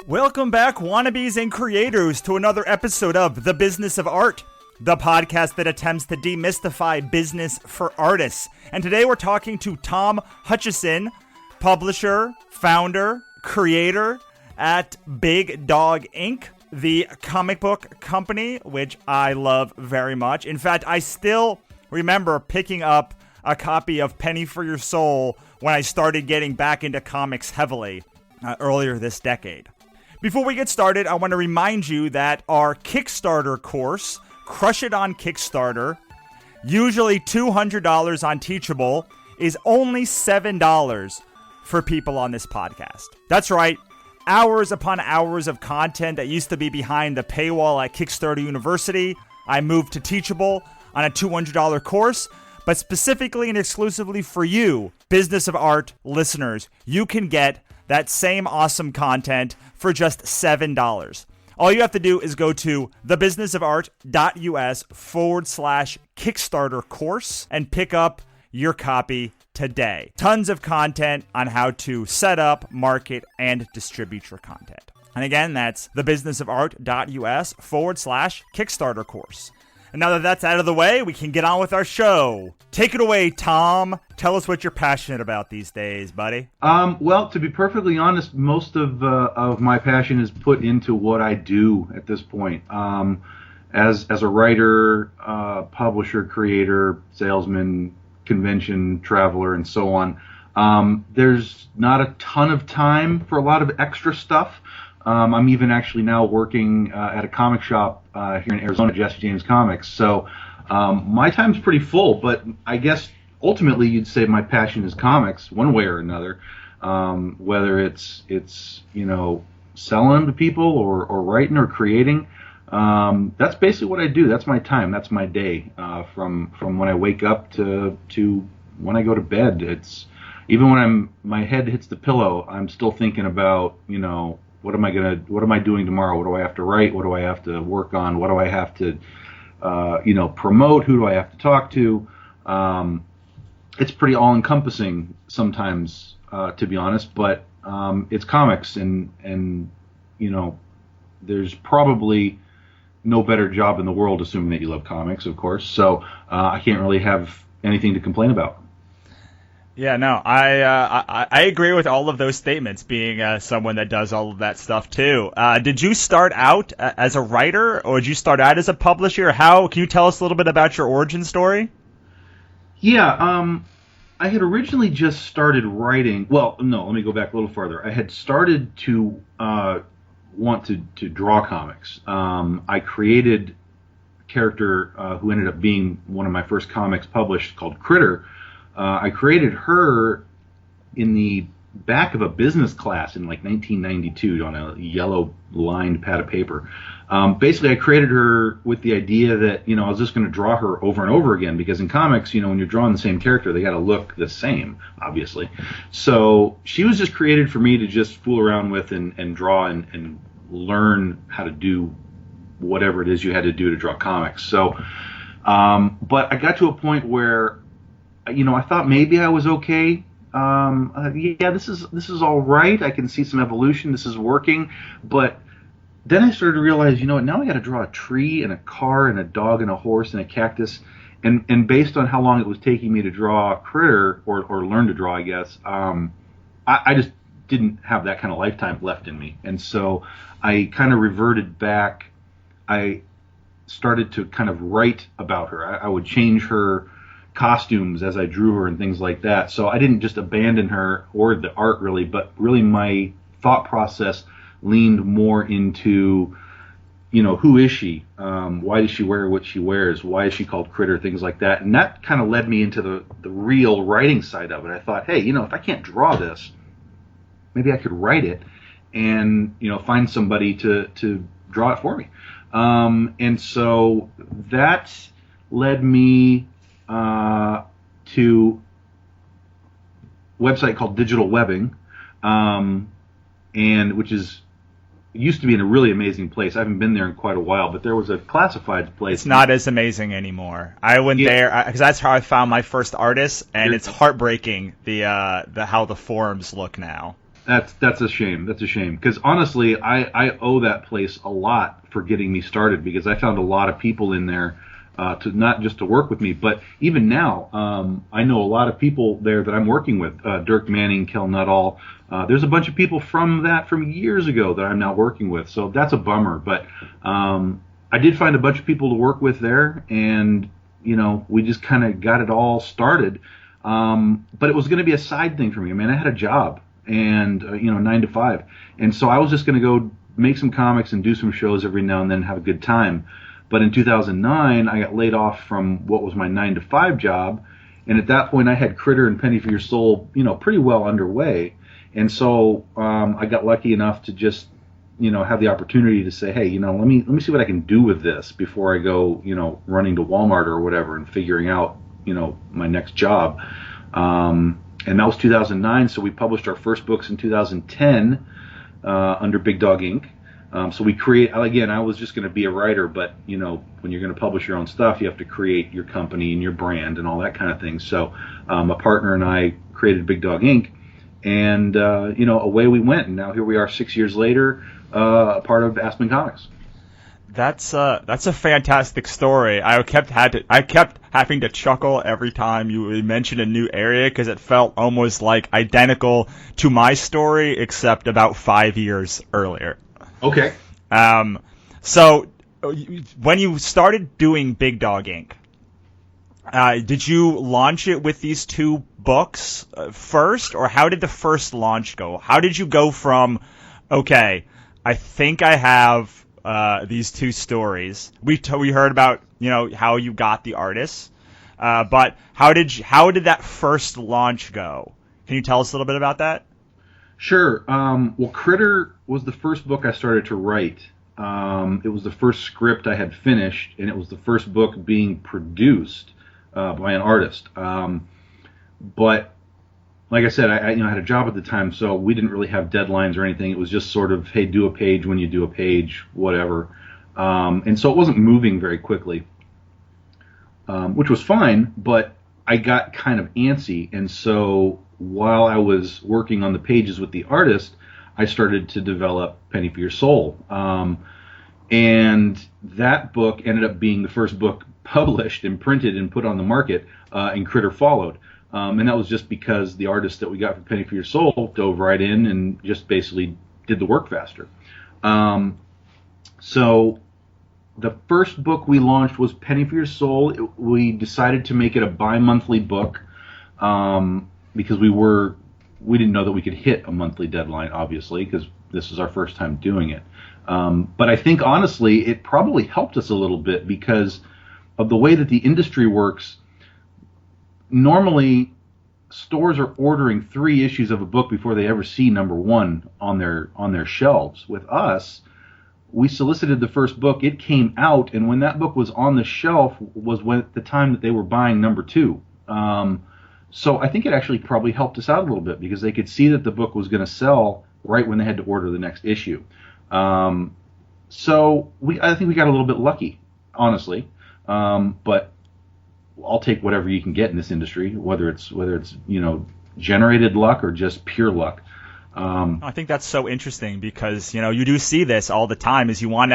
Welcome back, wannabes and creators, to another episode of The Business of Art, the podcast that attempts to demystify business for artists. And today we're talking to Tom Hutchison, publisher, founder, creator at Big Dog Inc., the comic book company, which I love very much. In fact, I still remember picking up a copy of Penny for Your Soul when I started getting back into comics heavily earlier this decade. Before we get started, I want to remind you that our Kickstarter course, Crush It on Kickstarter, usually $200 on Teachable, is only $7 for people on this podcast. That's right. Hours upon hours of content that used to be behind the paywall at Kickstarter University, I moved to Teachable on a $200 course, but specifically and exclusively for you, Business of Art listeners, you can get that same awesome content for just $7. All you have to do is go to thebusinessofart.us/Kickstarter course and pick up your copy today. Tons of content on how to set up, market, and distribute your content. And again, that's thebusinessofart.us/Kickstarter course. And now that that's out of the way, we can get on with our show. Take it away, Tom. Tell us what you're passionate about these days, buddy. Well, to be perfectly honest, most of my passion is put into what I do at this point. As a writer, publisher, creator, salesman, convention traveler, and so on, there's not a ton of time for a lot of extra stuff. I'm even actually now working at a comic shop here in Arizona, Jesse James Comics. So my time's pretty full, but I guess ultimately you'd say my passion is comics, one way or another. Whether it's selling to people or writing or creating. That's basically what I do. That's my time. That's my day. From when I wake up to when I go to bed. It's even when my head hits the pillow, I'm still thinking about what am I doing tomorrow? What do I have to write? What do I have to work on? What do I have to, promote? Who do I have to talk to? It's pretty all-encompassing sometimes, to be honest, but it's comics, and there's probably no better job in the world, assuming that you love comics, of course. So I can't really have anything to complain about. Yeah, no, I agree with all of those statements, being someone that does all of that stuff too. Did you start out as a writer, or did you start out as a publisher? Can you tell us a little bit about your origin story? Yeah, I had originally just started writing. Well, no, let me go back a little farther. I had started to want to draw comics. I created a character who ended up being one of my first comics published, called Critter. I created her in the back of a business class in like 1992 on a yellow lined pad of paper. Basically, I created her with the idea that, I was just going to draw her over and over again, because in comics, when you're drawing the same character, they got to look the same, obviously. So she was just created for me to just fool around with and draw and learn how to do whatever it is you had to do to draw comics. So, but I got to a point where I thought maybe I was okay. This is all right. I can see some evolution. This is working. But then I started to realize, now I got to draw a tree and a car and a dog and a horse and a cactus. And based on how long it was taking me to draw Critter, or learn to draw, I guess, I just didn't have that kind of lifetime left in me. And so I kind of reverted back. I started to kind of write about her. I would change her costumes as I drew her and things like that. So I didn't just abandon her or the art really, but really my thought process leaned more into, who is she? Why does she wear what she wears? Why is she called Critter? Things like that. And that kind of led me into the real writing side of it. I thought, hey, if I can't draw this, maybe I could write it and, find somebody to draw it for me. And so that led me to a website called Digital Webbing, and which used to be in a really amazing place. I haven't been there in quite a while, but there was a classifieds place. It's not as amazing anymore. I went there because that's how I found my first artist, and it's heartbreaking the how the forums look now. That's a shame. That's a shame because honestly, I owe that place a lot for getting me started because I found a lot of people in there to not just to work with me, but even now, I know a lot of people there that I'm working with. Dirk Manning, Kel Nuttall. There's a bunch of people from years ago that I'm now working with. So that's a bummer. But I did find a bunch of people to work with there, and we just kind of got it all started. But it was going to be a side thing for me. I mean, I had a job. And 9 to 5, and so I was just going to go make some comics and do some shows every now and then and have a good time. But in 2009, I got laid off from what was my 9 to 5 job, and at that point, I had Critter and Penny for Your Soul, pretty well underway. And so I got lucky enough to just have the opportunity to say, hey, let me see what I can do with this before I go running to Walmart or whatever and figuring out my next job. And that was 2009, so we published our first books in 2010 under Big Dog Inc. So we I was just going to be a writer, but, when you're going to publish your own stuff, you have to create your company and your brand and all that kind of thing. So a partner and I created Big Dog Inc., and, away we went. And now here we are 6 years later, a part of Aspen Comics. That's a fantastic story. I kept having to chuckle every time you mentioned a new area because it felt almost like identical to my story, except about 5 years earlier. Okay. So when you started doing Big Dog Inc., did you launch it with these two books first, or how did the first launch go? How did you go from, okay, I think I have these two stories. We heard about how you got the artists, but how did that first launch go? Can you tell us a little bit about that? Sure. Well, Critter was the first book I started to write. It was the first script I had finished, and it was the first book being produced by an artist. But like I said, I had a job at the time, so we didn't really have deadlines or anything. It was just sort of, hey, do a page when you do a page, whatever. And so it wasn't moving very quickly, which was fine, but I got kind of antsy. And so while I was working on the pages with the artist, I started to develop Penny for Your Soul. And that book ended up being the first book published and printed and put on the market, and Critter followed. And that was just because the artist that we got for Penny for Your Soul dove right in and just basically did the work faster. So the first book we launched was Penny for Your Soul. We decided to make it a bi-monthly book because we didn't know that we could hit a monthly deadline, obviously, because this is our first time doing it. But I think, honestly, it probably helped us a little bit because of the way that the industry works. Normally, stores are ordering 3 issues of a book before they ever see number 1 on their shelves. With us, we solicited the first book. It came out, and when that book was on the shelf was the time that they were buying number 2. So I think it actually probably helped us out a little bit because they could see that the book was going to sell right when they had to order the next issue. So I think we got a little bit lucky, honestly. But I'll take whatever you can get in this industry, whether it's generated luck or just pure luck. I think that's so interesting because you do see this all the time. Is you want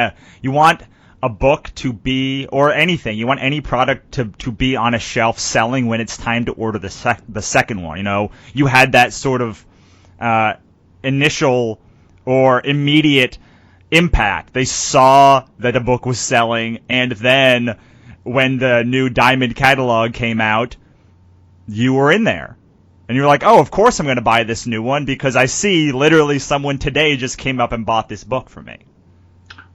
a book to be, or anything, you want any product to be on a shelf selling when it's time to order the second one. You had that sort of initial or immediate impact. They saw that a book was selling, and then when the new Diamond catalog came out, you were in there. And you're like, oh, of course I'm going to buy this new one because I see literally someone today just came up and bought this book for me.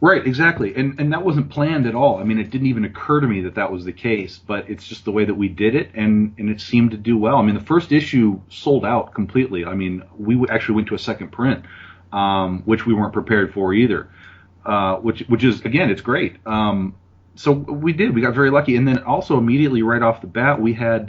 Right, exactly. And that wasn't planned at all. I mean, it didn't even occur to me that was the case, but it's just the way that we did it, and it seemed to do well. I mean, the first issue sold out completely. I mean, we actually went to a second print, which we weren't prepared for either, which is, again, it's great. So we did. We got very lucky. And then also immediately right off the bat, we had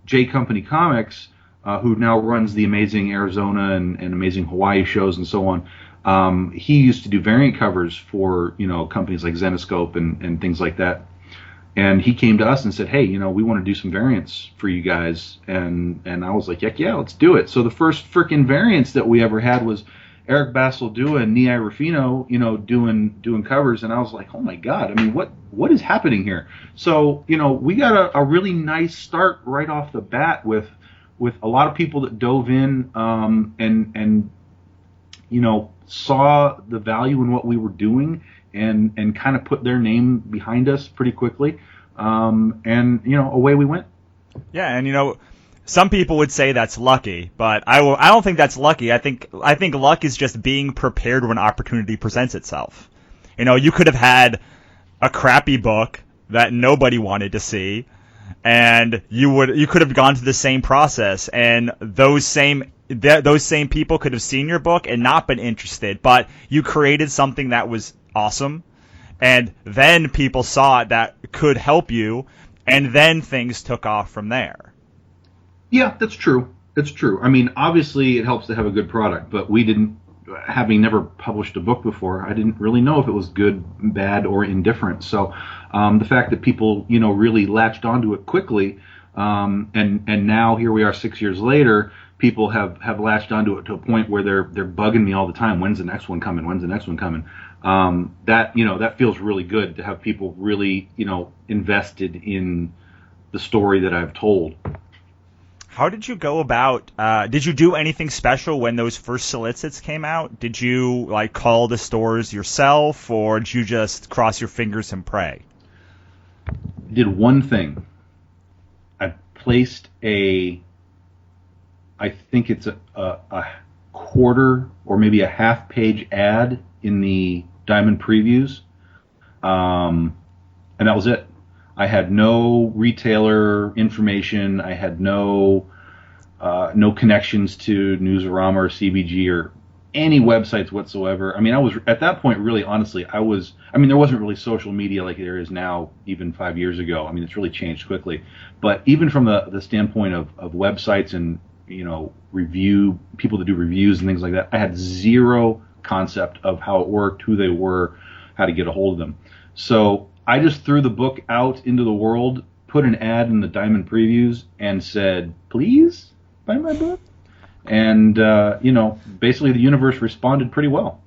J Company Comics, who now runs the Amazing Arizona and Amazing Hawaii shows and so on. He used to do variant covers for companies like Zenoscope and things like that. And he came to us and said, hey, we want to do some variants for you guys. And I was like, heck yeah, let's do it. So the first freaking variants that we ever had was Eric Basildua and Nihai Rufino, doing covers. And I was like, oh my God, I mean, what is happening here? So, we got a really nice start right off the bat with a lot of people that dove in, and saw the value in what we were doing and kind of put their name behind us pretty quickly. And away we went. Yeah. And, some people would say that's lucky, but I don't think that's lucky. I think luck is just being prepared when opportunity presents itself. You could have had a crappy book that nobody wanted to see, and you could have gone through the same process, and those same people could have seen your book and not been interested, but you created something that was awesome, and then people saw it that could help you, and then things took off from there. Yeah, that's true. It's true. I mean, obviously it helps to have a good product, but having never published a book before, I didn't really know if it was good, bad, or indifferent. So the fact that people, really latched onto it quickly, and now here we are 6 years later, people have latched onto it to a point where they're bugging me all the time. When's the next one coming? When's the next one coming? That feels really good to have people really, invested in the story that I've told. How did you go about, did you do anything special when those first solicits came out? Did you call the stores yourself, or did you just cross your fingers and pray? Did one thing. I placed I think it's a quarter or maybe a half page ad in the Diamond previews. And that was it. I had no retailer information. I had no connections to Newsarama or CBG or any websites whatsoever. I mean, I was at that point really, honestly, there wasn't really social media like there is now, even 5 years ago. I mean, it's really changed quickly. But even from the standpoint of websites and people that do reviews and things like that, I had zero concept of how it worked, who they were, how to get a hold of them. So I just threw the book out into the world, put an ad in the Diamond previews, and said, please buy my book. And, basically the universe responded pretty well.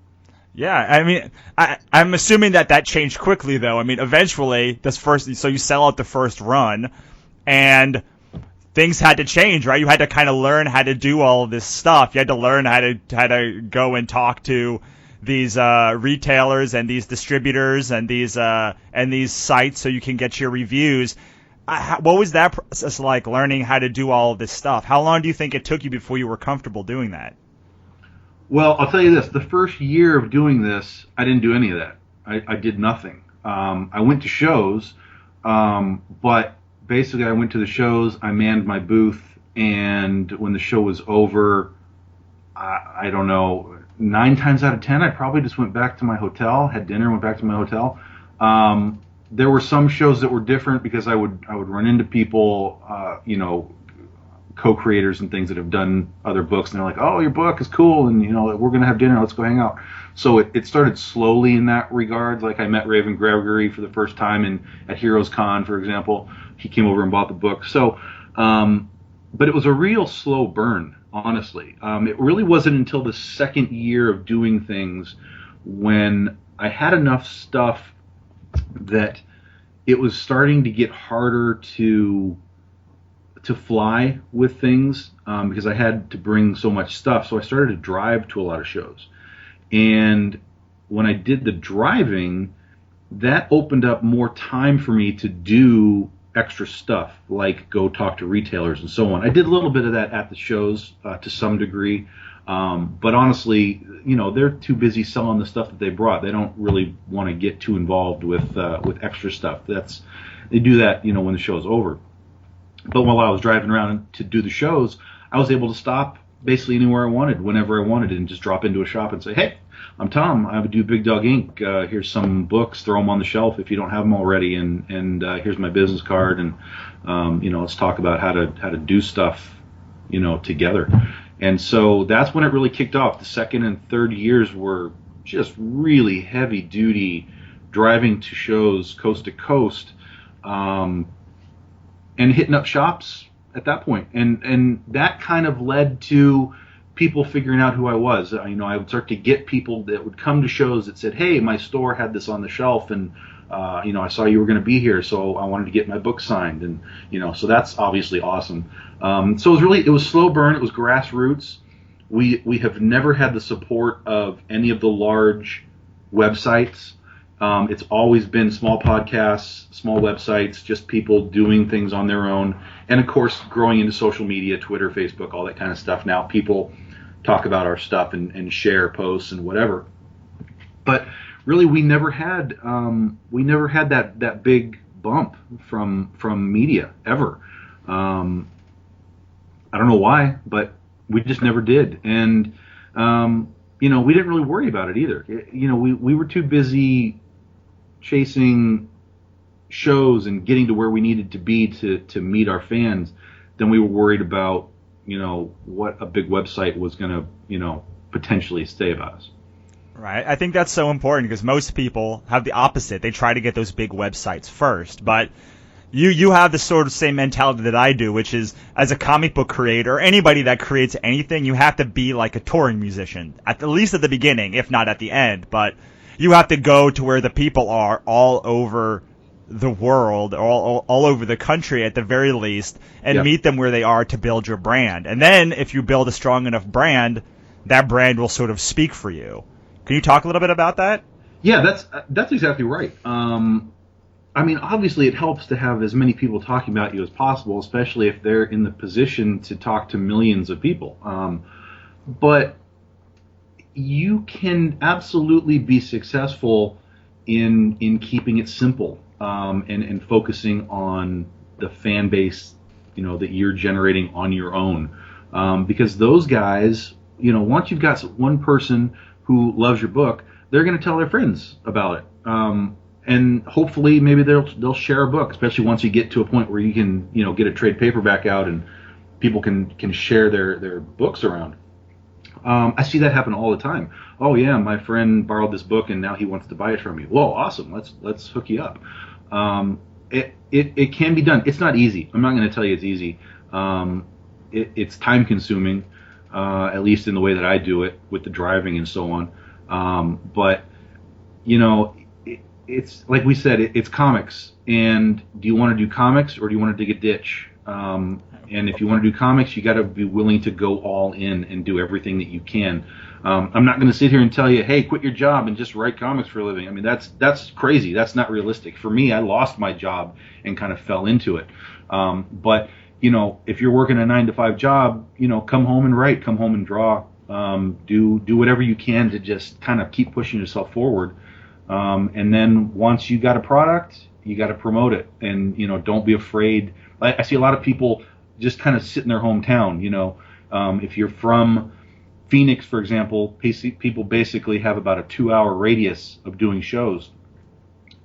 Yeah, I mean, I'm assuming that changed quickly, though. I mean, eventually, so you sell out the first run, and things had to change, right? You had to kind of learn how to do all of this stuff. You had to learn how to go and talk to these retailers and these distributors and these sites so you can get your reviews. What was that process like, learning how to do all of this stuff? How long do you think it took you before you were comfortable doing that? Well, I'll tell you this. The first year of doing this, I didn't do any of that. I did nothing. I went to shows, but basically I went to the shows, I manned my booth, and when the show was over, I don't know, 9 times out of 10, I probably just went back to my hotel, had dinner, went back to my hotel. There were some shows that were different because I would run into people, co-creators and things that have done other books, and they're like, oh, your book is cool, and we're going to have dinner, let's go hang out. So it started slowly in that regard. Like I met Raven Gregory for the first time at Heroes Con, for example. He came over and bought the book. So, but it was a real slow burn. Honestly, it really wasn't until the second year of doing things when I had enough stuff that it was starting to get harder to fly with things, because I had to bring so much stuff. So I started to drive to a lot of shows. And when I did the driving, that opened up more time for me to do extra stuff, like go talk to retailers and so on. I did a little bit of that at the shows to some degree, but honestly, they're too busy selling the stuff that they brought. They don't really want to get too involved with extra stuff. They do that, when the show's over. But while I was driving around to do the shows, I was able to stop basically anywhere I wanted, whenever I wanted, and just drop into a shop and say, hey, I'm Tom. I do Big Dog Ink. Here's some books. Throw them on the shelf if you don't have them already. And here's my business card. And let's talk about how to do stuff, together. And so that's when it really kicked off. The second and third years were just really heavy duty, driving to shows coast to coast, and hitting up shops at that point. And that kind of led to people figuring out who I was. I would start to get people that would come to shows that said, "Hey, my store had this on the shelf, and I saw you were going to be here, so I wanted to get my book signed." And so that's obviously awesome. So it was slow burn. It was grassroots. We have never had the support of any of the large websites. It's always been small podcasts, small websites, just people doing things on their own. And of course, growing into social media, Twitter, Facebook, all that kind of stuff. Now people talk about our stuff and share posts and whatever. But really, we never had that big bump from media ever. I don't know why, but we just never did. And we didn't really worry about it either. We were too busy chasing shows and getting to where we needed to be to meet our fans than we were worried about, what a big website was going to, potentially say about us. Right. I think that's so important because most people have the opposite. They try to get those big websites first, but you have the sort of same mentality that I do, which is as a comic book creator, or anybody that creates anything, you have to be like a touring musician, at least at the beginning, if not at the end. But you have to go to where the people are all over the world, all over the country at the very least, and meet them where they are to build your brand. And then if you build a strong enough brand, that brand will sort of speak for you. Can you talk a little bit about that? Yeah, that's exactly right. Obviously it helps to have as many people talking about you as possible, especially if they're in the position to talk to millions of people. But you can absolutely be successful in keeping it simple, and focusing on the fan base, that you're generating on your own. Because those guys, once you've got one person who loves your book, they're going to tell their friends about it. And hopefully maybe they'll share a book, especially once you get to a point where you can, get a trade paperback out and people can share their books around. I see that happen all the time. Oh yeah, my friend borrowed this book and now he wants to buy it from me. Well, awesome. Let's hook you up. It can be done. It's not easy. I'm not going to tell you it's easy. It's time consuming, at least in the way that I do it with the driving and so on. But it's like we said, it's comics. And do you want to do comics or do you want to dig a ditch? And if you want to do comics, you got to be willing to go all in and do everything that you can. I'm not going to sit here and tell you, hey, quit your job and just write comics for a living. I mean, that's crazy. That's not realistic. For me, I lost my job and kind of fell into it. But if you're working a 9-to-5 job, come home and write, come home and draw, do whatever you can to just kind of keep pushing yourself forward. And then once you got a product, you got to promote it, and don't be afraid. I see a lot of people just kind of sit in their hometown. If you're from Phoenix, for example, people basically have about a 2-hour radius of doing shows,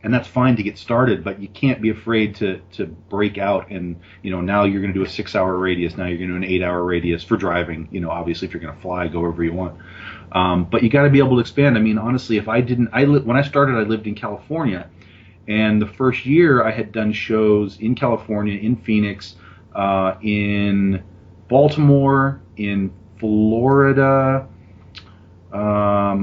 and that's fine to get started. But you can't be afraid to break out, and now you're going to do a 6-hour radius. Now you're going to do an 8-hour radius for driving. Obviously, if you're going to fly, go wherever you want. But you got to be able to expand. I mean, honestly, when I started, I lived in California, and the first year I had done shows in California, in Phoenix, in Baltimore, in Florida. I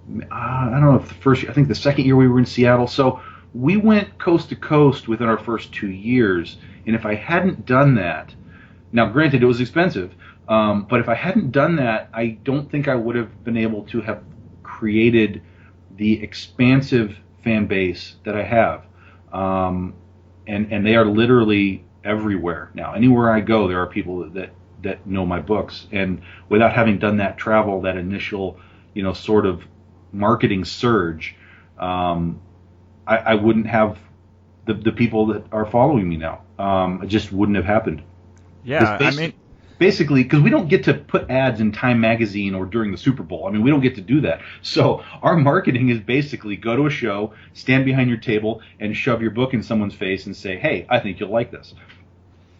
don't know if I think the second year we were in Seattle. So we went coast to coast within our first 2 years. And if I hadn't done that, now granted it was expensive, but if I hadn't done that, I don't think I would have been able to have created the expansive fan base that I have. And they are literally everywhere now. Anywhere I go, there are people that know my books. And without having done that travel, that initial, sort of marketing surge, I wouldn't have the people that are following me now. It just wouldn't have happened. Yeah, basically, because we don't get to put ads in Time Magazine or during the Super Bowl. I mean, we don't get to do that. So our marketing is basically go to a show, stand behind your table, and shove your book in someone's face and say, hey, I think you'll like this.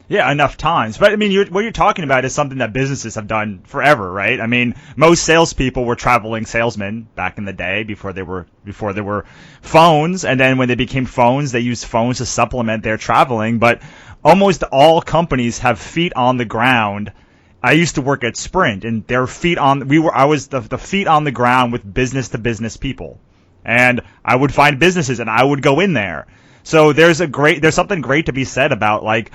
Yeah, enough times. But I mean, what you're talking about is something that businesses have done forever, right? I mean, most salespeople were traveling salesmen back in the day before there were phones, and then when they became phones, they used phones to supplement their traveling. But almost all companies have feet on the ground. I used to work at Sprint, and their feet on I was the feet on the ground with business to business people, and I would find businesses and I would go in there. So there's something great to be said about like,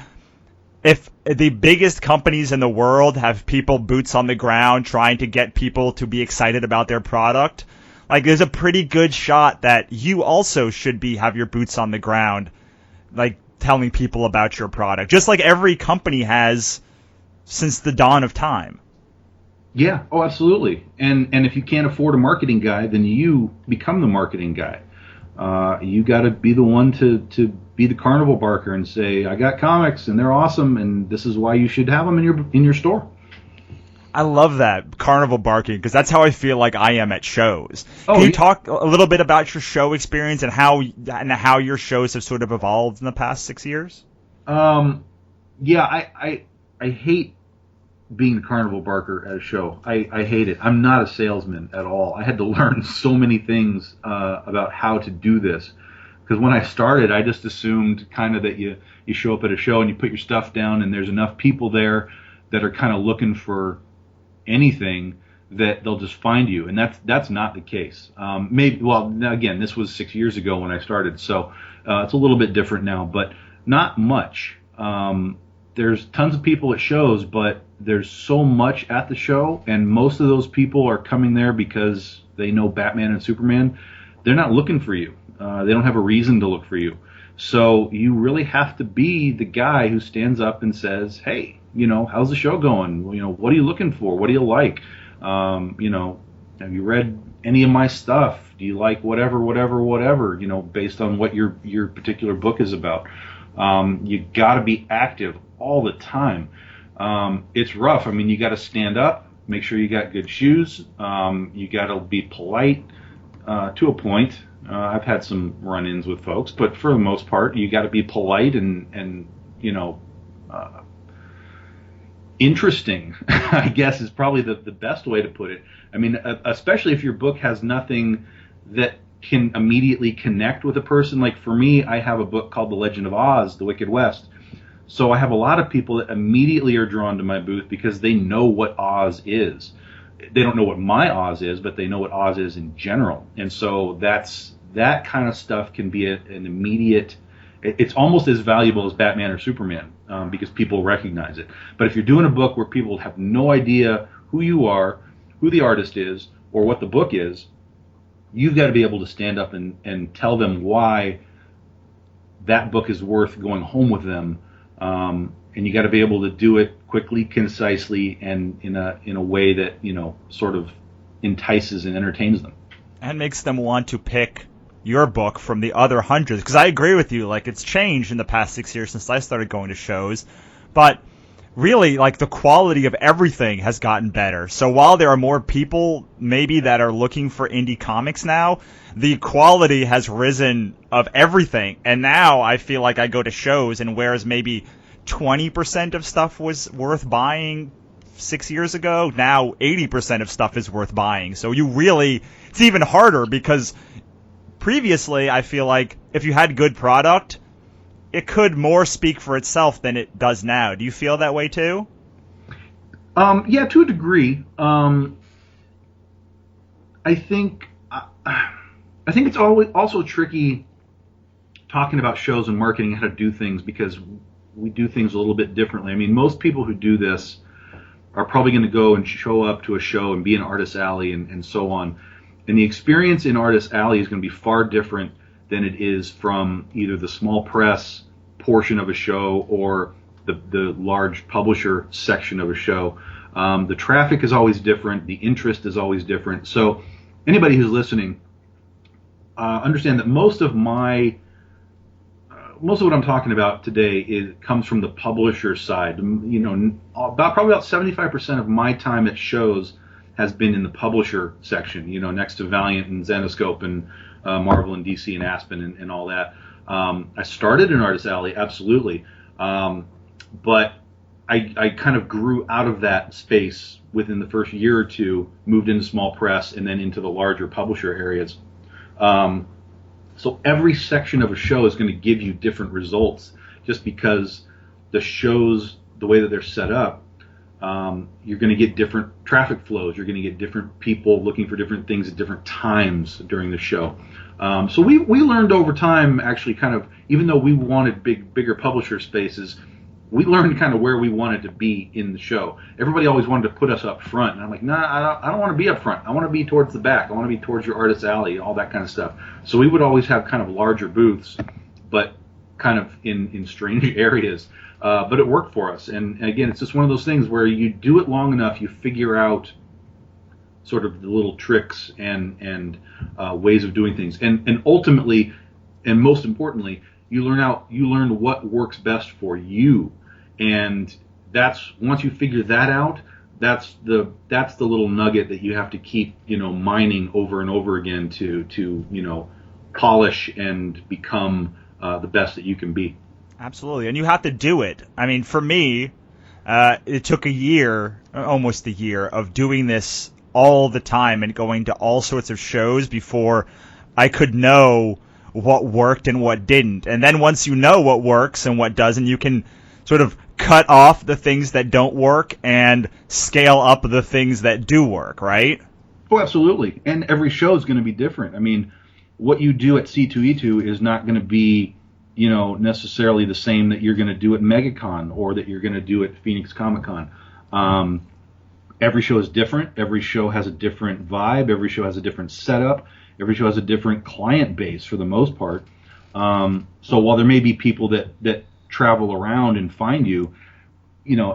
if the biggest companies in the world have people boots on the ground trying to get people to be excited about their product, like there's a pretty good shot that you also should have your boots on the ground, like telling people about your product, just like every company has since the dawn of time. Yeah, oh, absolutely. And if you can't afford a marketing guy, then you become the marketing guy. You got to be the one to be the carnival barker and say, I got comics and they're awesome, and this is why you should have them in your store. I love that, carnival barking, because that's how I feel like I am at shows. Oh, Can you talk a little bit about your show experience and how your shows have sort of evolved in the past 6 years? Yeah, I hate being the carnival barker at a show. I hate it. I'm not a salesman at all. I had to learn so many things about how to do this. Because when I started, I just assumed kind of that you show up at a show and you put your stuff down and there's enough people there that are kind of looking for anything that they'll just find you. And that's not the case. Again, this was 6 years ago when I started, so it's a little bit different now, but not much. There's tons of people at shows, but there's so much at the show, and most of those people are coming there because they know Batman and Superman. They're not looking for you. They don't have a reason to look for you. So you really have to be the guy who stands up and says, hey, how's the show going? What are you looking for? What do you like? Have you read any of my stuff? Do you like whatever, based on what your particular book is about? You got to be active all the time. It's rough. I mean, you got to stand up, make sure you got good shoes. You got to be polite to a point. I've had some run-ins with folks, but for the most part, you got to be polite and interesting, I guess, is probably the best way to put it. I mean, especially if your book has nothing that can immediately connect with a person. Like for me, I have a book called The Legend of Oz, The Wicked West. So I have a lot of people that immediately are drawn to my booth because they know what Oz is. They don't know what my Oz is, but they know what Oz is in general. And so that kind of stuff can be an immediate, it's almost as valuable as Batman or Superman because people recognize it. But if you're doing a book where people have no idea who you are, who the artist is, or what the book is, you've got to be able to stand up and tell them why that book is worth going home with them. And you got to be able to do it quickly, concisely, and in a way that sort of entices and entertains them, and makes them want to pick your book from the other hundreds. Because I agree with you, like it's changed in the past 6 years since I started going to shows, but really, like the quality of everything has gotten better. So while there are more people maybe that are looking for indie comics now, the quality has risen of everything. And now I feel like I go to shows, and whereas maybe 20% of stuff was worth buying 6 years ago, now 80% of stuff is worth buying. So it's even harder because previously I feel like if you had good product, it could more speak for itself than it does now. Do you feel that way too? Yeah, to a degree. I think it's always also tricky talking about shows and marketing, how to do things, because we do things a little bit differently. I mean, most people who do this are probably going to go and show up to a show and be in Artist Alley and so on. And the experience in Artist Alley is going to be far different than it is from either the small press portion of a show or the large publisher section of a show. The traffic is always different. The interest is always different. So anybody who's listening, understand that most of what I'm talking about today comes from the publisher side. Probably about 75% of my time at shows has been in the publisher section, next to Valiant and Zenoscope and Marvel and DC and Aspen and all that. I started in Artist Alley, absolutely. but I kind of grew out of that space within the first year or two, moved into small press, and then into the larger publisher areas. So every section of a show is going to give you different results, just because the shows, the way that they're set up, you're going to get different traffic flows. You're going to get different people looking for different things at different times during the show. So we learned over time, actually, kind of, even though we wanted bigger publisher spaces, we learned kind of where we wanted to be in the show. Everybody always wanted to put us up front, and I'm like, nah, I don't want to be up front. I want to be towards the back. I want to be towards your artist alley, all that kind of stuff. So we would always have kind of larger booths, but kind of in strange areas. But it worked for us. And again, it's just one of those things where you do it long enough, you figure out sort of the little tricks and ways of doing things. And ultimately, and most importantly, you learn what works best for you. And that's, once you figure that out, that's the little nugget that you have to keep, mining over and over again to polish and become the best that you can be. Absolutely, and you have to do it. I mean, for me, it took almost a year of doing this all the time and going to all sorts of shows before I could know what worked and what didn't. And then once you know what works and what doesn't, you can sort of cut off the things that don't work and scale up the things that do work, right? Oh, absolutely. And every show is going to be different. I mean, what you do at C2E2 is not going to be, necessarily the same that you're going to do at MegaCon or that you're going to do at Phoenix Comic Con. Every show is different. Every show has a different vibe. Every show has a different setup. Every show has a different client base for the most part. So while there may be people that travel around and find you,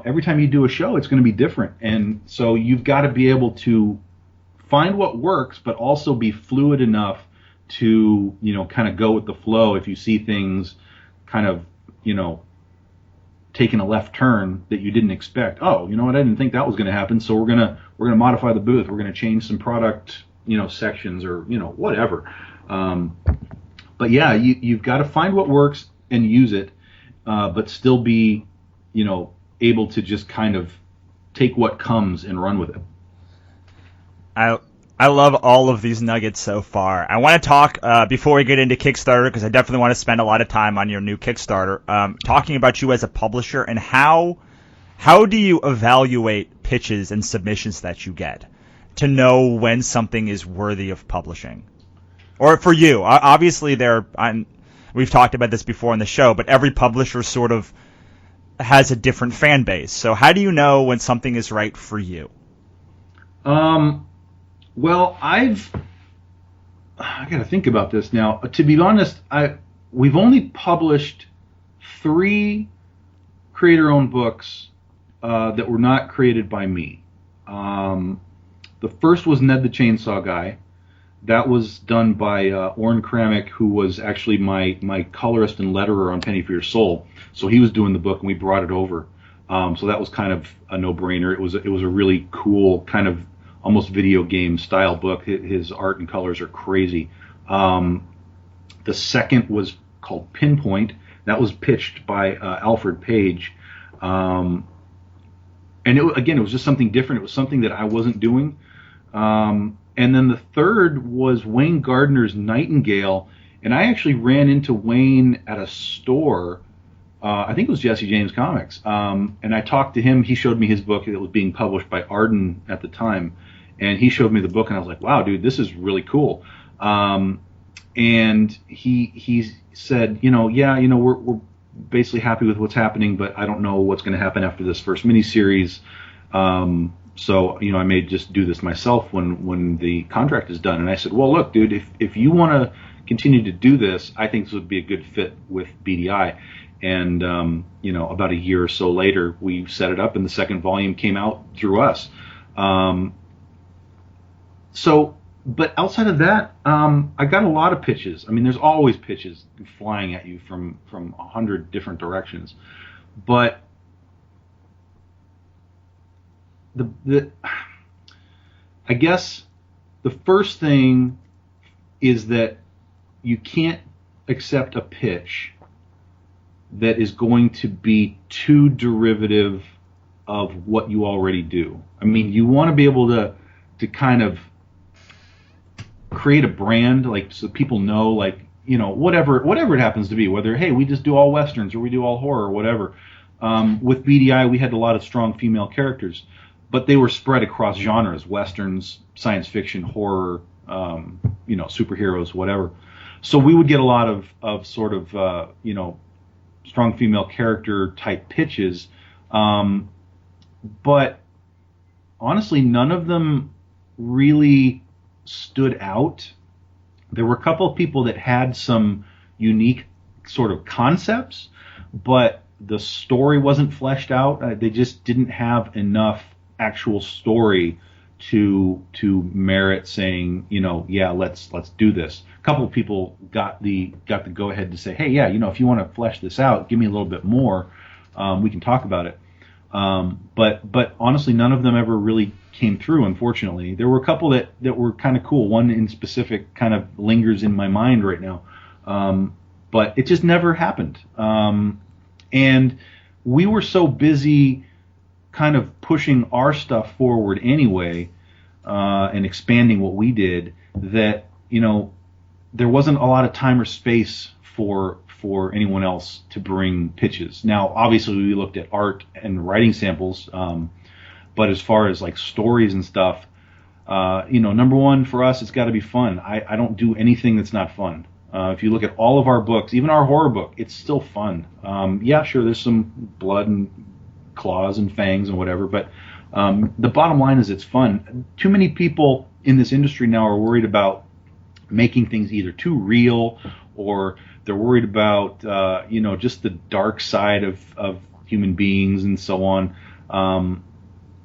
every time you do a show, it's going to be different. And so you've got to be able to find what works, but also be fluid enough to, kind of go with the flow. If you see things kind of, taking a left turn that you didn't expect. Oh, you know what? I didn't think that was going to happen. So we're going to modify the booth. We're going to change some product, sections or, whatever. But yeah, you've got to find what works and use it, but still be, able to just kind of take what comes and run with it. I love all of these nuggets so far. I want to talk, before we get into Kickstarter, because I definitely want to spend a lot of time on your new Kickstarter, talking about you as a publisher and how do you evaluate pitches and submissions that you get to know when something is worthy of publishing? Or for you, obviously we've talked about this before on the show, but every publisher sort of has a different fan base. So how do you know when something is right for you? Well, I got to think about this now. To be honest, we've only published 3 creator-owned books that were not created by me. The first was Ned the Chainsaw Guy. That was done by Orrin Kramick, who was actually my colorist and letterer on Penny for Your Soul. So he was doing the book, and we brought it over. So that was kind of a no-brainer. It was a really cool kind of almost video game style book. His art and colors are crazy. The second was called Pinpoint. That was pitched by Alfred Page. And it was just something different. It was something that I wasn't doing. And then the third was Wayne Gardner's Nightingale. And I actually ran into Wayne at a store. I think it was Jesse James Comics. And I talked to him. He showed me his book that was being published by Arden at the time. And he showed me the book, and I was like, wow, dude, this is really cool. And he said, we're basically happy with what's happening, but I don't know what's going to happen after this first miniseries. So, I may just do this myself when the contract is done. And I said, well, look, dude, if you want to continue to do this, I think this would be a good fit with BDI. And, about a year or so later, we set it up, and the second volume came out through us. But outside of that, I got a lot of pitches. I mean, there's always pitches flying at you from 100 different directions. But I guess the first thing is that you can't accept a pitch that is going to be too derivative of what you already do. I mean, you want to be able to kind of create a brand, like, so people know, like, you know, whatever it happens to be, whether, hey, we just do all westerns or we do all horror or whatever. With BDI, we had a lot of strong female characters, but they were spread across genres: westerns, science fiction, horror, you know, superheroes, whatever. So we would get a lot of sort of, you know, strong female character type pitches, but honestly, none of them really stood out. There were a couple of people that had some unique sort of concepts, but the story wasn't fleshed out. They just didn't have enough actual story to merit saying, you know, yeah, let's do this. A couple of people got the go ahead to say, hey, yeah, you know, if you want to flesh this out, give me a little bit more. We can talk about it. But honestly, none of them ever really came through, unfortunately. There were a couple that were kind of cool. One in specific kind of lingers in my mind right now. But it just never happened. And we were so busy kind of pushing our stuff forward anyway, and expanding what we did, that, you know, there wasn't a lot of time or space for anyone else to bring pitches. Now, obviously, we looked at art and writing samples, but as far as like stories and stuff, you know, number one for us, it's got to be fun. I don't do anything that's not fun. If you look at all of our books, even our horror book, it's still fun. Yeah, sure, there's some blood and claws and fangs and whatever, but the bottom line is it's fun. Too many people in this industry now are worried about making things either too real, or they're worried about, you know, just the dark side of human beings and so on.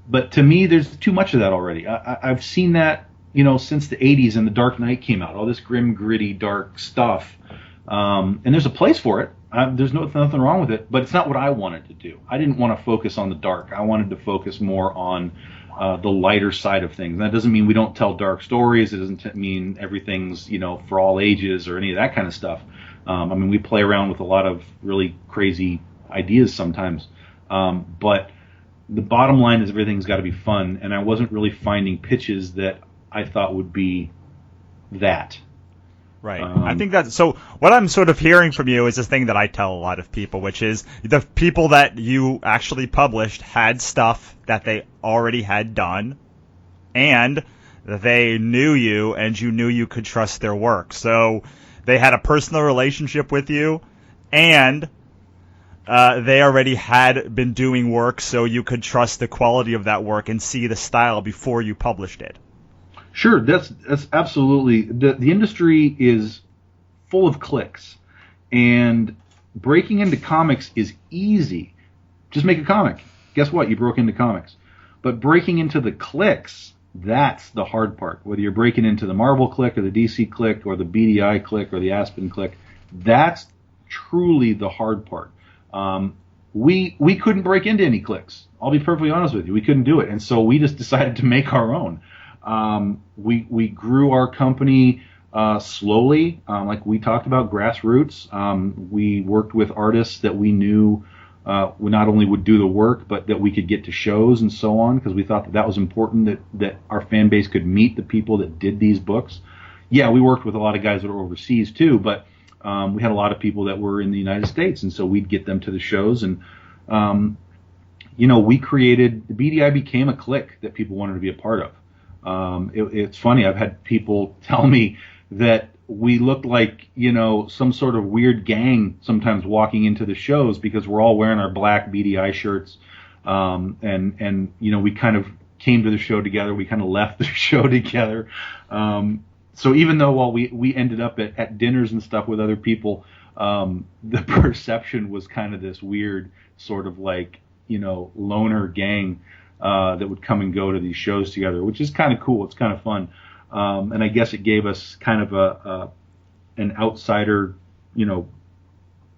But to me, there's too much of that already. I've seen that, you know, since the 80s and The Dark Knight came out, all this grim, gritty, dark stuff. And there's a place for it. There's nothing wrong with it, but it's not what I wanted to do. I didn't want to focus on the dark. I wanted to focus more on the lighter side of things. And that doesn't mean we don't tell dark stories. It doesn't mean everything's, you know, for all ages or any of that kind of stuff. I mean, we play around with a lot of really crazy ideas sometimes. But the bottom line is everything's got to be fun, and I wasn't really finding pitches that I thought would be that. Right. I think that, so what I'm sort of hearing from you is this thing that I tell a lot of people, which is the people that you actually published had stuff that they already had done, and they knew you, and you knew you could trust their work. So they had a personal relationship with you, and they already had been doing work, so you could trust the quality of that work and see the style before you published it. Sure, that's absolutely. The industry is full of clicks, and breaking into comics is easy. Just make a comic. Guess what? You broke into comics. But breaking into the clicks, that's the hard part. Whether you're breaking into the Marvel click or the DC click or the BDI click or the Aspen click, that's truly the hard part. We couldn't break into any clicks. I'll be perfectly honest with you. We couldn't do it, and so we just decided to make our own. We grew our company slowly, like we talked about, grassroots. We worked with artists that we knew not only would do the work, but that we could get to shows and so on, because we thought that was important, that our fan base could meet the people that did these books. Yeah, we worked with a lot of guys that were overseas too, but we had a lot of people that were in the United States, and so we'd get them to the shows. And you know, we created, the BDI became a clique that people wanted to be a part of. It's funny, I've had people tell me that we looked like, you know, some sort of weird gang sometimes walking into the shows, because we're all wearing our black BDI shirts, and you know, we kind of came to the show together, we kind of left the show together. So even though while we ended up at dinners and stuff with other people, the perception was kind of this weird sort of like, you know, loner gang that would come and go to these shows together, which is kind of cool. It's kind of fun. And I guess it gave us kind of an outsider, you know,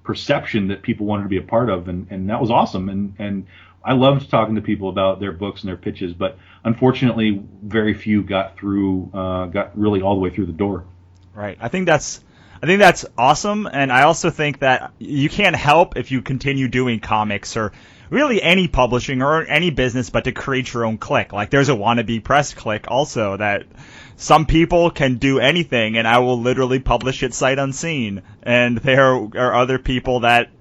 perception that people wanted to be a part of, and that was awesome. And I loved talking to people about their books and their pitches, but unfortunately, very few got really all the way through the door. Right. I think that's I think that's awesome, and I also think that you can't help if you continue doing comics or really any publishing or any business but to create your own clique. Like there's a wannabe press clique also that some people can do anything and I will literally publish it sight unseen. And there are other people that,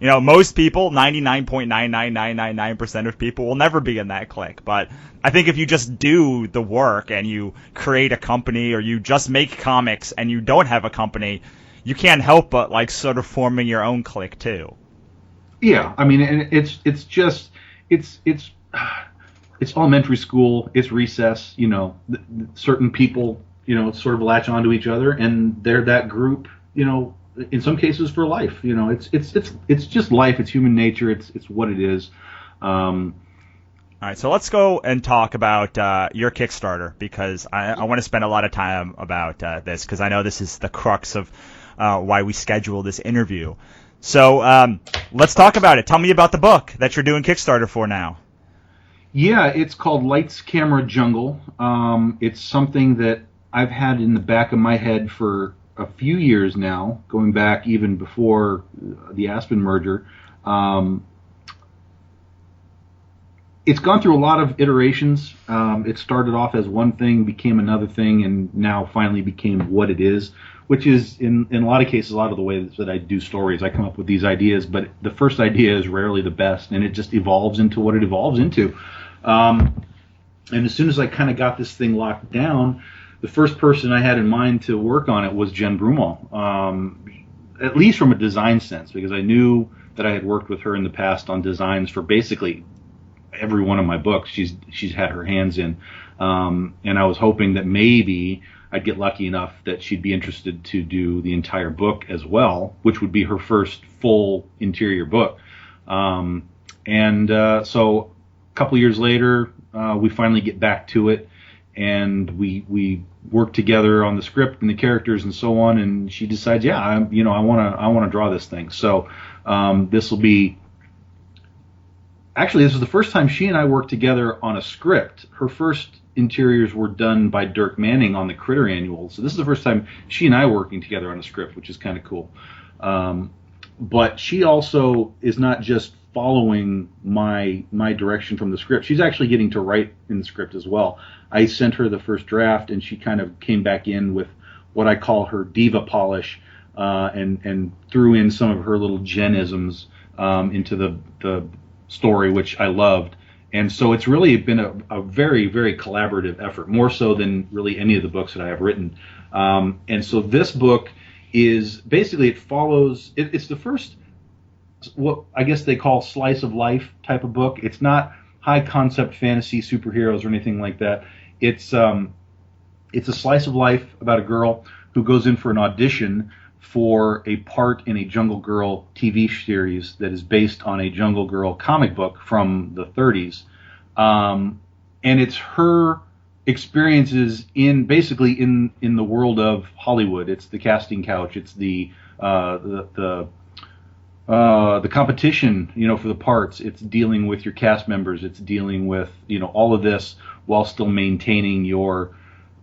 most people, 99.99999% of people will never be in that clique. But I think if you just do the work and you create a company or you just make comics and you don't have a company, you can't help but like sort of forming your own clique too. Yeah, I mean, and it's elementary school, it's recess, certain people, sort of latch onto each other and they're that group, in some cases for life. It's just life. It's human nature. It's what it is. All right, so let's go and talk about your Kickstarter because I want to spend a lot of time about this because I know this is the crux of why we schedule this interview. So let's talk about it. Tell me about the book that you're doing Kickstarter for now. Yeah, it's called Lights, Camera, Jungle. It's something that I've had in the back of my head for a few years now, going back even before the Aspen merger. It's gone through a lot of iterations. It started off as one thing, became another thing, and now finally became what it is, which is, in a lot of cases, a lot of the ways that I do stories. I come up with these ideas, but the first idea is rarely the best, and it just evolves into what it evolves into. And as soon as I kind of got this thing locked down, the first person I had in mind to work on it was Jen Broomall, at least from a design sense, because I knew that I had worked with her in the past on designs for basically every one of my books. She's had her hands in, and I was hoping that maybe I'd get lucky enough that she'd be interested to do the entire book as well, which would be her first full interior book. So a couple years later, we finally get back to it, and we work together on the script and the characters and so on. And she decides, I want to draw this thing. So this will be. Actually, this is the first time she and I worked together on a script. Her first interiors were done by Dirk Manning on the Critter Annual. So this is the first time she and I are working together on a script, which is kind of cool. But she also is not just following my direction from the script. She's actually getting to write in the script as well. I sent her the first draft, and she kind of came back in with what I call her diva polish, and threw in some of her little Jen-isms into the story, which I loved. And so it's really been a very, very collaborative effort, more so than really any of the books that I have written. And so this book is basically, it follows, it's the first, what I guess they call slice of life type of book. It's not high concept fantasy superheroes or anything like that. It's a slice of life about a girl who goes in for an audition for a part in a Jungle Girl TV series that is based on a Jungle Girl comic book from the 30s. And it's her experiences in the world of Hollywood. It's the casting couch. It's the competition, for the parts. It's dealing with your cast members. It's dealing with, all of this while still maintaining your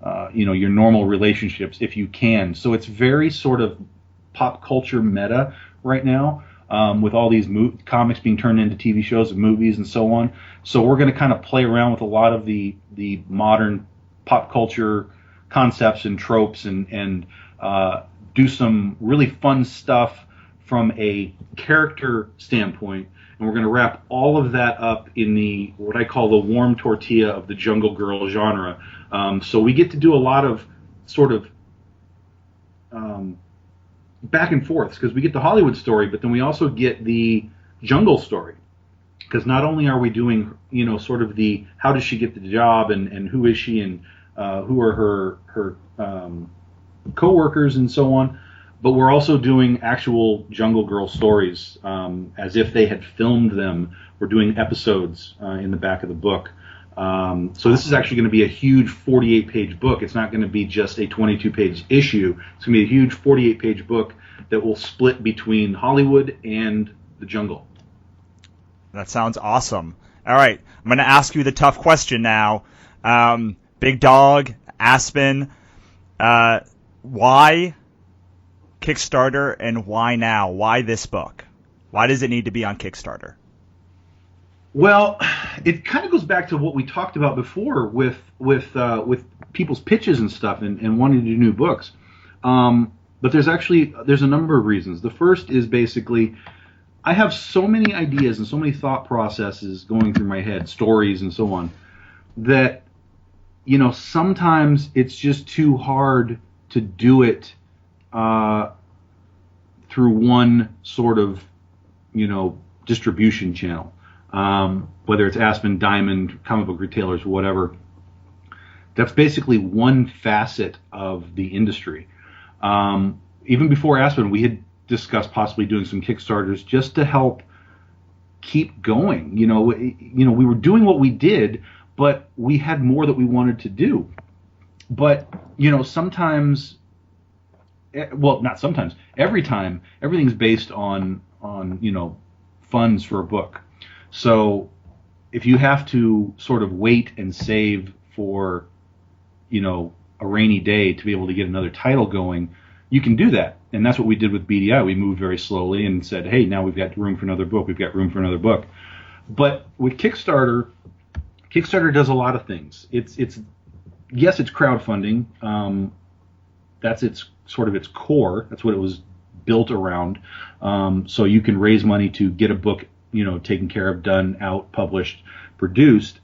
normal relationships if you can. So it's very sort of pop culture meta right now, with all these comics being turned into TV shows and movies and so on. So we're going to kind of play around with a lot of the modern pop culture concepts and tropes and do some really fun stuff from a character standpoint. And we're going to wrap all of that up in what I call the warm tortilla of the Jungle Girl genre. So we get to do a lot of sort of back and forths, because we get the Hollywood story, but then we also get the jungle story. Because not only are we doing, sort of the how does she get the job and who is she and who are her co-workers and so on, but we're also doing actual Jungle Girl stories as if they had filmed them. We're doing episodes in the back of the book. So this is actually going to be a huge 48-page book. It's not going to be just a 22-page issue. It's going to be a huge 48-page book that will split between Hollywood and the jungle. That sounds awesome. All right, I'm going to ask you the tough question now. Big Dog, Aspen, why Kickstarter, and why now? Why this book? Why does it need to be on Kickstarter? Well, it kind of goes back to what we talked about before with people's pitches and stuff and wanting to do new books. But there's a number of reasons. The first is basically I have so many ideas and so many thought processes going through my head, stories and so on, that sometimes it's just too hard to do it through one sort of distribution channel. Whether it's Aspen, Diamond, comic book retailers, whatever. That's basically one facet of the industry. Even before Aspen, we had discussed possibly doing some Kickstarters just to help keep going. We were doing what we did, but we had more that we wanted to do. But, sometimes, well, not sometimes, every time, everything's based on funds for a book. So if you have to sort of wait and save for, a rainy day to be able to get another title going, you can do that. And that's what we did with BDI. We moved very slowly and said, hey, now we've got room for another book. We've got room for another book. But with Kickstarter does a lot of things. It's crowdfunding. That's its core. That's what it was built around. So you can raise money to get a book taken care of, done, out, published, produced.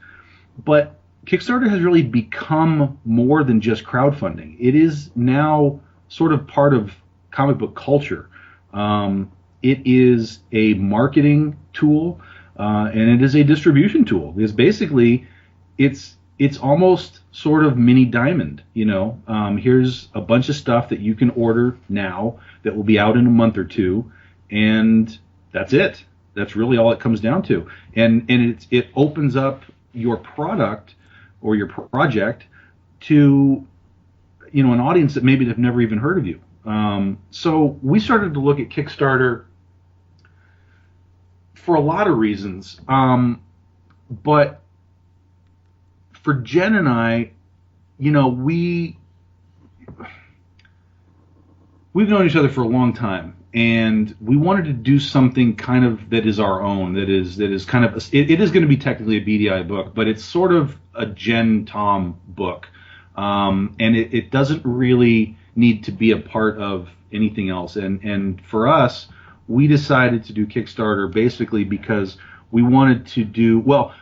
But Kickstarter has really become more than just crowdfunding. It is now sort of part of comic book culture. It is a marketing tool, and it is a distribution tool. Because basically, it's almost sort of mini Diamond. Here's a bunch of stuff that you can order now that will be out in a month or two, and that's it. That's really all it comes down to. And it opens up your product or your project to an audience that maybe have never even heard of you. So we started to look at Kickstarter for a lot of reasons. But for Jen and I, we've known each other for a long time. And we wanted to do something kind of that is our own, that is kind of, it is going to be technically a BDI book, but it's sort of a Jen Tom book. And it doesn't really need to be a part of anything else. And for us, we decided to do Kickstarter basically because we wanted to do, well,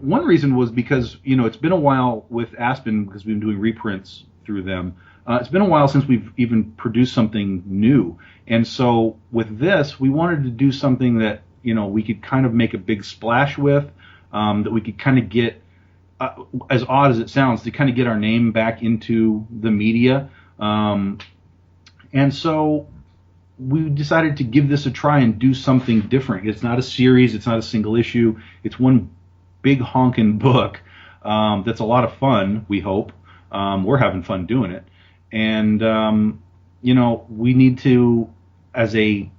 one reason was because, it's been a while with Aspen because we've been doing reprints through them. It's been a while since we've even produced something new. And so with this, we wanted to do something that, we could kind of make a big splash with, that we could kind of get, as odd as it sounds, to kind of get our name back into the media. And so we decided to give this a try and do something different. It's not a series. It's not a single issue. It's one big honking book that's a lot of fun, we hope. We're having fun doing it. And, we need to, as a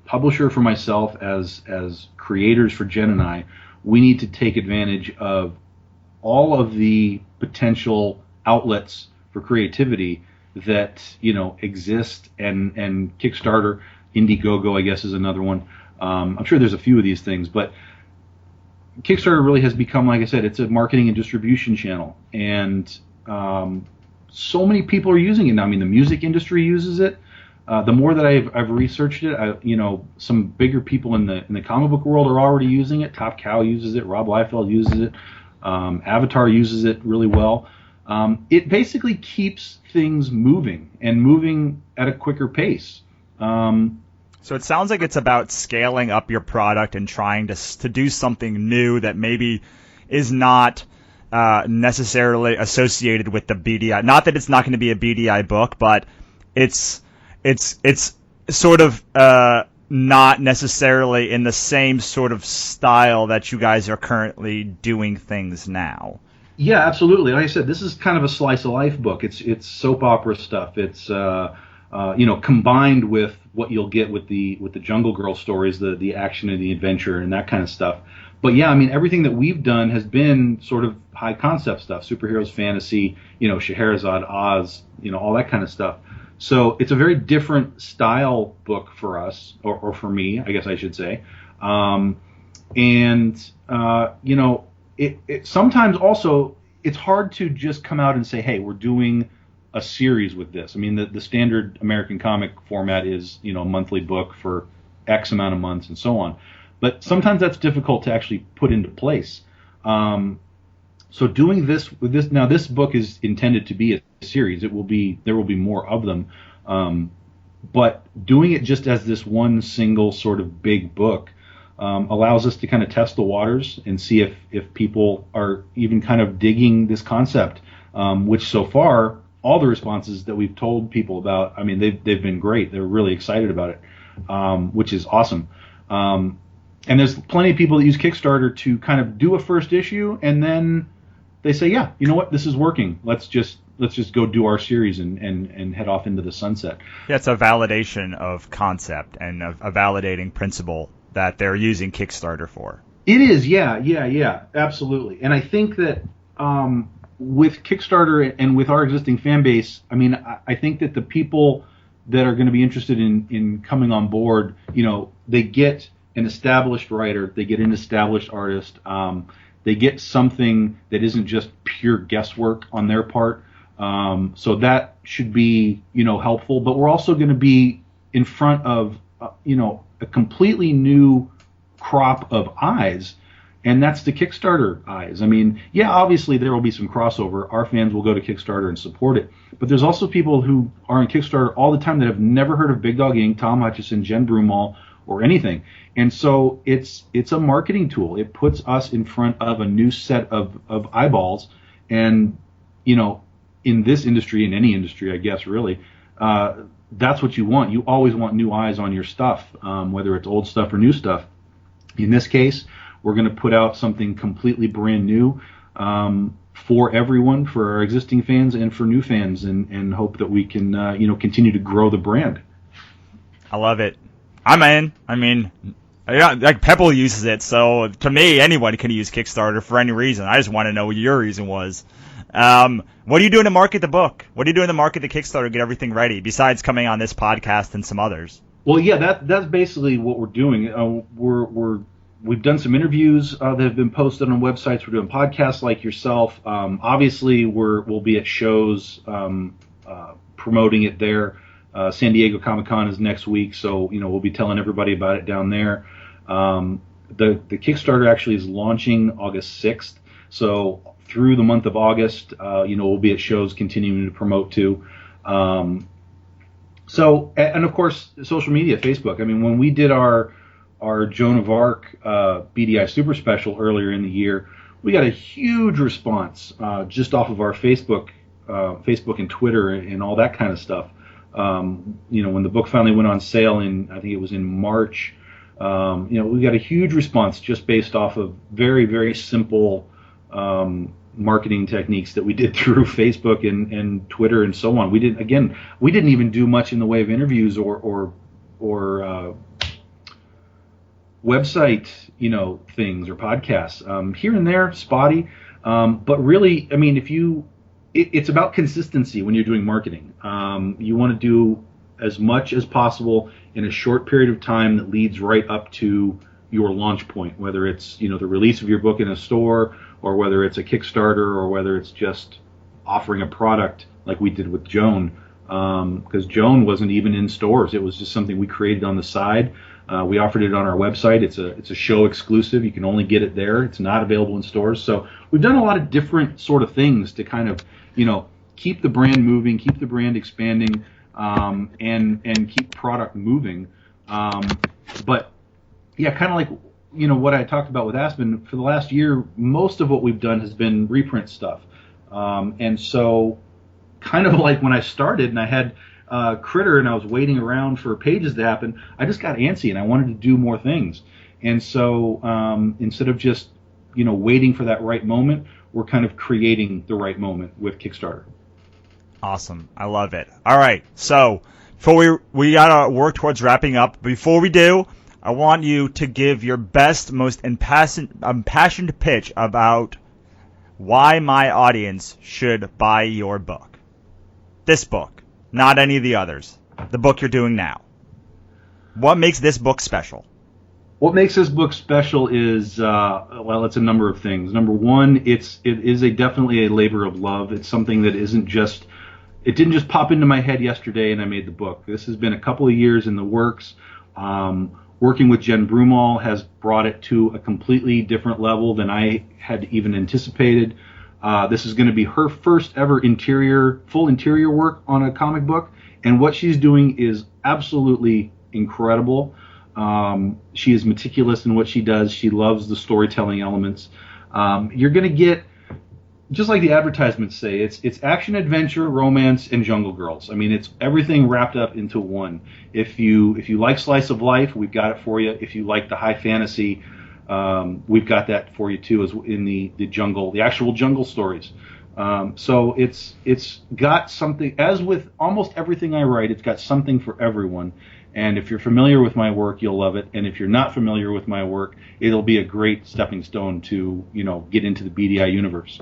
publisher for myself, as creators for Jen and I, we need to take advantage of all of the potential outlets for creativity that, exist. And Kickstarter, Indiegogo, I guess, is another one. I'm sure there's a few of these things, but Kickstarter really has become, like I said, it's a marketing and distribution channel. And, so many people are using it now. I mean, the music industry uses it. The more that I've researched it, some bigger people in the comic book world are already using it. Top Cow uses it. Rob Liefeld uses it. Avatar uses it really well. It basically keeps things moving and moving at a quicker pace. So it sounds like it's about scaling up your product and trying to do something new that maybe is not necessarily associated with the BDI. Not that it's not going to be a BDI book, but it's sort of not necessarily in the same sort of style that you guys are currently doing things now. Yeah, absolutely. Like I said, this is kind of a slice of life book. It's soap opera stuff. It's combined with what you'll get with the Jungle Girl stories, the action and the adventure and that kind of stuff. But yeah, I mean, everything that we've done has been sort of high concept stuff, superheroes, fantasy, Scheherazade, Oz, all that kind of stuff. So it's a very different style book for us, or for me, I guess I should say. It sometimes also it's hard to just come out and say, hey, we're doing a series with this. I mean, the standard American comic format is, a monthly book for X amount of months and so on. But sometimes that's difficult to actually put into place. So doing this with this, now this book is intended to be a series. There will be more of them. But doing it just as this one single sort of big book allows us to kind of test the waters and see if people are even kind of digging this concept, which so far, all the responses that we've told people about, I mean, they've been great. They're really excited about it, which is awesome. And there's plenty of people that use Kickstarter to kind of do a first issue, and then they say, yeah, you know what, this is working. Let's just go do our series and head off into the sunset. Yeah, it's a validation of concept and a validating principle that they're using Kickstarter for. It is, yeah, absolutely. And I think that with Kickstarter and with our existing fan base, I mean, I think that the people that are going to be interested in coming on board, they get an established writer, they get an established artist, they get something that isn't just pure guesswork on their part. So that should be, helpful. But we're also going to be in front of, a completely new crop of eyes, and that's the Kickstarter eyes. I mean, yeah, obviously there will be some crossover. Our fans will go to Kickstarter and support it. But there's also people who are on Kickstarter all the time that have never heard of Big Dog Inc., Tom Hutchison, Jen Broomall, or anything. And so it's a marketing tool. It puts us in front of a new set of eyeballs. And, in this industry, in any industry, I guess, really, that's what you want. You always want new eyes on your stuff, whether it's old stuff or new stuff. In this case, we're going to put out something completely brand new for everyone, for our existing fans and for new fans, and hope that we can, continue to grow the brand. I love it. I'm in. I mean, like Pebble uses it, so to me, anyone can use Kickstarter for any reason. I just want to know what your reason was. What are you doing to market the book? What are you doing to market the Kickstarter, get everything ready, besides coming on this podcast and some others? Well, yeah, that's basically what we're doing. We've done some interviews that have been posted on websites. We're doing podcasts like yourself. Obviously, we'll be at shows promoting it there. San Diego Comic-Con is next week, so we'll be telling everybody about it down there. The Kickstarter actually is launching August 6th, so through the month of August, we'll be at shows continuing to promote too. So, and of course, social media, Facebook. I mean, when we did our Joan of Arc BDI Super Special earlier in the year, we got a huge response just off of our Facebook and Twitter and all that kind of stuff. When the book finally went on sale I think it was in March, we got a huge response just based off of very, very simple marketing techniques that we did through Facebook and Twitter and so on. We didn't even do much in the way of interviews or website, things or podcasts, here and there, spotty. But really, I mean, it's about consistency when you're doing marketing. You want to do as much as possible in a short period of time that leads right up to your launch point, whether it's, the release of your book in a store, or whether it's a Kickstarter, or whether it's just offering a product like we did with Joan, because Joan wasn't even in stores. It was just something we created on the side. We offered it on our website. It's a show exclusive. You can only get it there. It's not available in stores. So we've done a lot of different sort of things to kind of, keep the brand moving, keep the brand expanding, and keep product moving. But yeah, kind of like, what I talked about with Aspen, for the last year, most of what we've done has been reprint stuff. And so kind of like when I started and I had Critter and I was waiting around for pages to happen, I just got antsy and I wanted to do more things. And so instead of just, waiting for that right moment, we're kind of creating the right moment with Kickstarter. Awesome. I love it. All right. So before we got to work towards wrapping up. Before we do, I want you to give your best, most impassioned pitch about why my audience should buy your book. This book. not any of the others. The book you're doing now. What makes this book special? What makes this book special is, it's a number of things. Number one, it is definitely a labor of love. It's something that it didn't just pop into my head yesterday and I made the book. This has been a couple of years in the works. Working with Jen Broomall has brought it to a completely different level than I had even anticipated. This is going to be her first ever full interior work on a comic book, and what she's doing is absolutely incredible. She is meticulous in what she does. She loves the storytelling elements. You're going to get, just like the advertisements say, it's action, adventure, romance, and Jungle Girls. I mean, it's everything wrapped up into one. If you like slice of life, we've got it for you. If you like the high fantasy, we've got that for you too, as in the actual jungle stories. So it's got something, as with almost everything I write, it's got something for everyone. And if you're familiar with my work, you'll love it. And if you're not familiar with my work, it'll be a great stepping stone to, get into the BDI universe.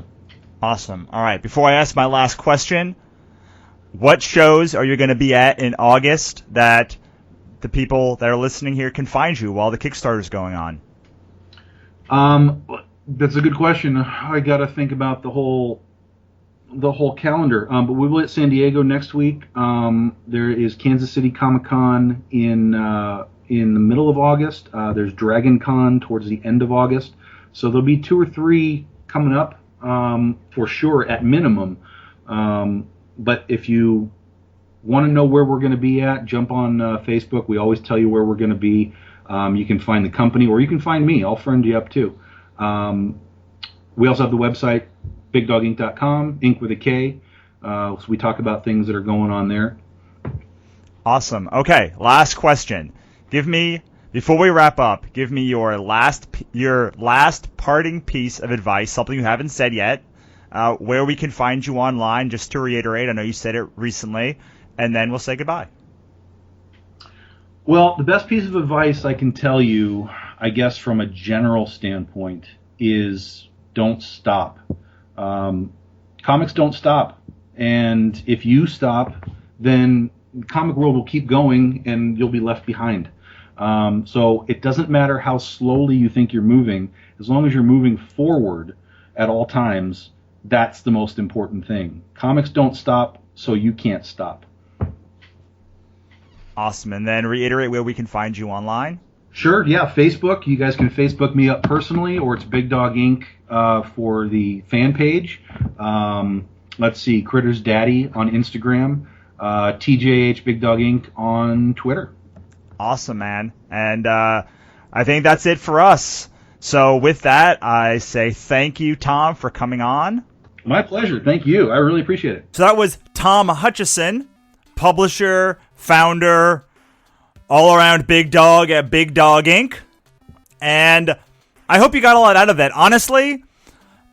Awesome. All right. Before I ask my last question, what shows are you going to be at in August that the people that are listening here can find you while the Kickstarter is going on? That's a good question. I got to think about the whole calendar. But we will at San Diego next week. There is Kansas City Comic-Con in the middle of August. There's Dragon Con towards the end of August. So there'll be 2 or 3 coming up. For sure, at minimum. But if you want to know where we're going to be at, jump on Facebook. We always tell you where we're going to be. You can find the company, or you can find me. I'll friend you up too. We also have the website, bigdoginc.com, ink with a K. So we talk about things that are going on there. Awesome. Okay, last question. Before we wrap up, give me your last parting piece of advice, something you haven't said yet, where we can find you online, just to reiterate. I know you said it recently, and then we'll say goodbye. Well, the best piece of advice I can tell you, I guess from a general standpoint, is don't stop. Comics don't stop. And if you stop, then the comic world will keep going and you'll be left behind. So it doesn't matter how slowly you think you're moving, as long as you're moving forward at all times, that's the most important thing. Comics don't stop, so you can't stop. Awesome. And then reiterate where we can find you online. Sure, yeah, Facebook. You guys can Facebook me up personally, or it's Big Dog Inc. For the fan page. Let's see, Critters Daddy on Instagram, TJH Big Dog Inc. on Twitter. Awesome, man. And I think that's it for us. So with that, I say thank you, Tom, for coming on. My pleasure. Thank you. I really appreciate it. So that was Tom Hutchison, publisher, founder, all-around big dog at Big Dog Inc. And I hope you got a lot out of that. Honestly,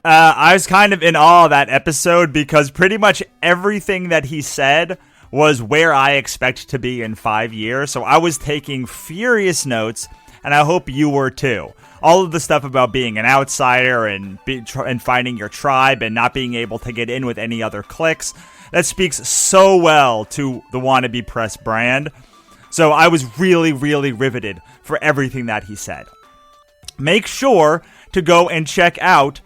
I was kind of in awe of that episode because pretty much everything that he said was where I expect to be in 5 years. So I was taking furious notes, and I hope you were too. All of the stuff about being an outsider and finding your tribe and not being able to get in with any other cliques, that speaks so well to the Wannabe Press brand. So I was really, really riveted for everything that he said. Make sure to go and check out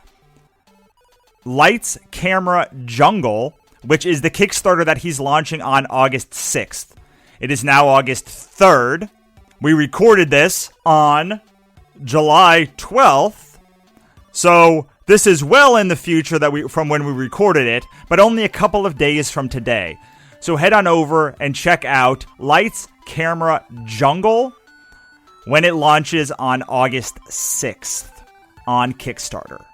Lights, Camera, Jungle, which is the Kickstarter that he's launching on August 6th. It is now August 3rd. We recorded this on July 12th. So this is well in the future from when we recorded it, but only a couple of days from today. So head on over and check out Lights, Camera, Jungle when it launches on August 6th on Kickstarter.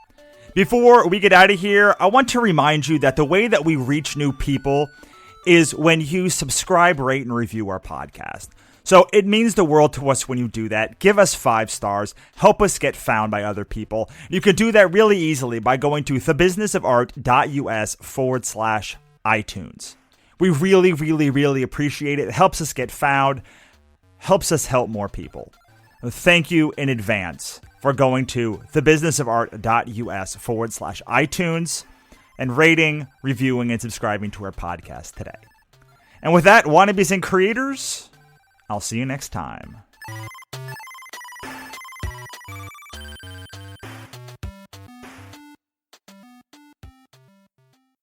Before we get out of here, I want to remind you that the way that we reach new people is when you subscribe, rate, and review our podcast. So it means the world to us when you do that. Give us 5 stars. Help us get found by other people. You can do that really easily by going to thebusinessofart.us/iTunes. We really, really, really appreciate it. It helps us get found, helps us help more people. Thank you in advance for going to thebusinessofart.us/iTunes and rating, reviewing, and subscribing to our podcast today. And with that, wannabes and creators, I'll see you next time.